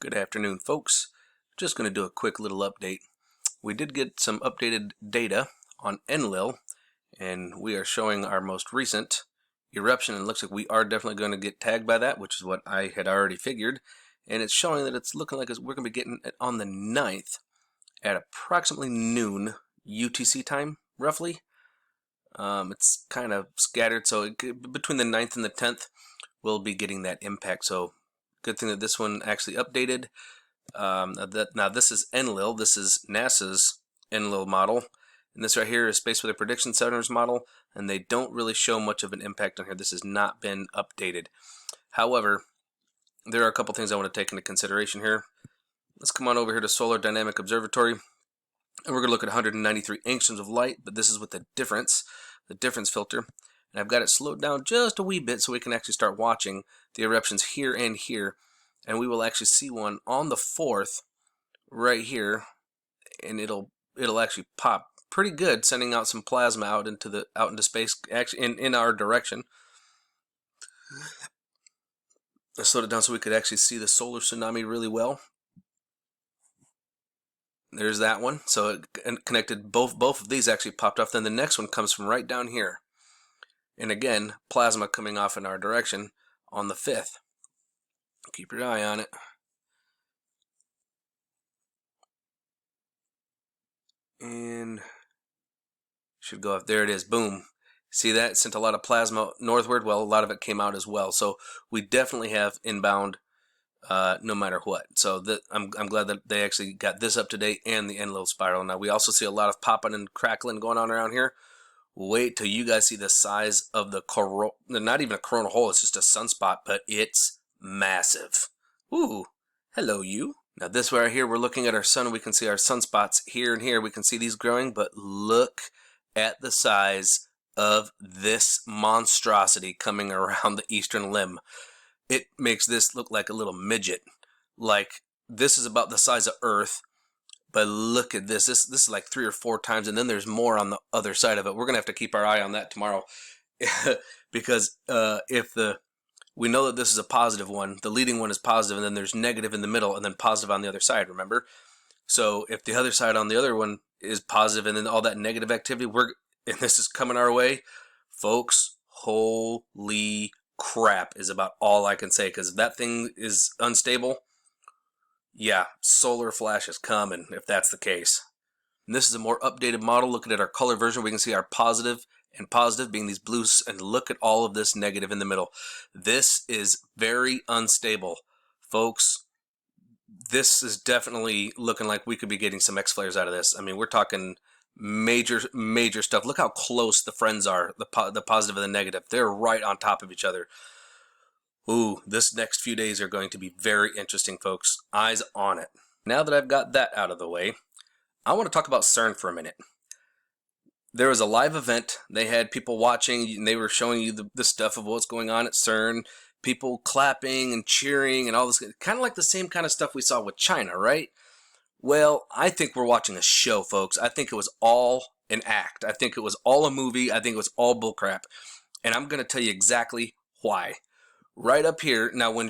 Good afternoon, folks. Just going to do a quick little update. We did get some updated data on Enlil, and we are showing our most recent eruption, and it looks like we are definitely going to get tagged by that, which is what I had already figured. And it's showing that it's looking like we're going to be getting it on the 9th at approximately noon UTC time, roughly. It's kind of scattered, so between the 9th and the 10th, we'll be getting that impact. So good thing that this one actually updated. Now this is Enlil. This is NASA's Enlil model, and this right here is Space Weather Prediction Center's model, and they don't really show much of an impact on here. This has not been updated. However, there are a couple things I want to take into consideration here. Let's come on over here to Solar Dynamic Observatory, and we're going to look at 193 angstroms of light, but this is with the difference filter. And I've got it slowed down just a wee bit so we can actually start watching the eruptions here and here. And we will actually see one on the 4th right here, and it'll actually pop pretty good, sending out some plasma out into space, actually in our direction. I slowed it down so we could actually see the solar tsunami really well. There's that one. So it connected, both of these actually popped off. Then the next one comes from right down here. And again, plasma coming off in our direction on the 5th. Keep your eye on it. And should go up. There it is. Boom. See that? It sent a lot of plasma northward. Well, a lot of it came out as well. So we definitely have inbound no matter what. So I'm glad that they actually got this up to date and the Enlil spiral. Now we also see a lot of popping and crackling going on around here. Wait till you guys see the size of the not even a coronal hole, it's just a sunspot, but it's massive. Ooh, hello you. Now this right here, we're looking at our sun, we can see our sunspots here and here. We can see these growing, but look at the size of this monstrosity coming around the eastern limb. It makes this look like a little midget. Like, this is about the size of Earth. But look at this. This is like 3 or 4 times, and then there's more on the other side of it. We're gonna have to keep our eye on that tomorrow, because we know that this is a positive one. The leading one is positive, and then there's negative in the middle, and then positive on the other side. Remember? So if the other side on the other one is positive, and then all that negative activity, and this is coming our way, folks. Holy crap is about all I can say, because if that thing is unstable. Yeah, solar flash is coming if that's the case. And this is a more updated model. Looking at our color version, we can see our positive and positive being these blues, and look at all of this negative in the middle. This is very unstable, folks. This is definitely looking like we could be getting some X flares out of this. I mean, we're talking major stuff. Look how close the friends are, the positive and the negative. They're right on top of each other. Ooh, this next few days are going to be very interesting, folks. Eyes on it. Now that I've got that out of the way, I want to talk about CERN for a minute. There was a live event. They had people watching, and they were showing you the stuff of what's going on at CERN. People clapping and cheering and all this. Kind of like the same kind of stuff we saw with China, right? Well, I think we're watching a show, folks. I think it was all an act. I think it was all a movie. I think it was all bullcrap. And I'm going to tell you exactly why. Right up here, now when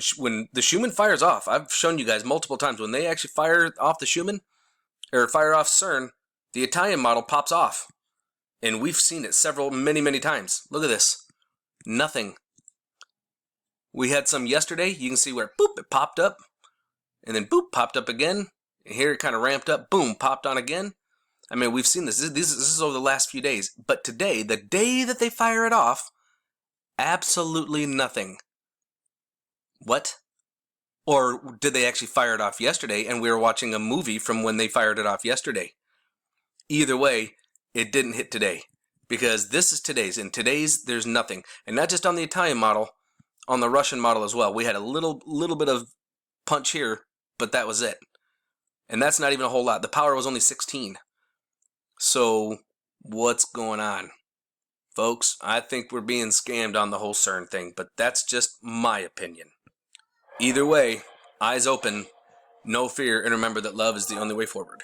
the Schumann fires off, I've shown you guys multiple times, when they actually fire off the Schumann, or fire off CERN, the Italian model pops off. And we've seen it many times. Look at this. Nothing. We had some yesterday. You can see where, boop, it popped up. And then, boop, popped up again. And here it kind of ramped up. Boom, popped on again. I mean, we've seen this. This is over the last few days. But today, the day that they fire it off, absolutely nothing. What? Or did they actually fire it off yesterday and we were watching a movie from when they fired it off yesterday? Either way, it didn't hit today, because this is today's, and today's there's nothing. And not just on the Italian model, on the Russian model as well. We had a little bit of punch here, but that was it. And that's not even a whole lot. The power was only 16. So what's going on? Folks, I think we're being scammed on the whole CERN thing, but that's just my opinion. Either way, eyes open, no fear, and remember that love is the only way forward.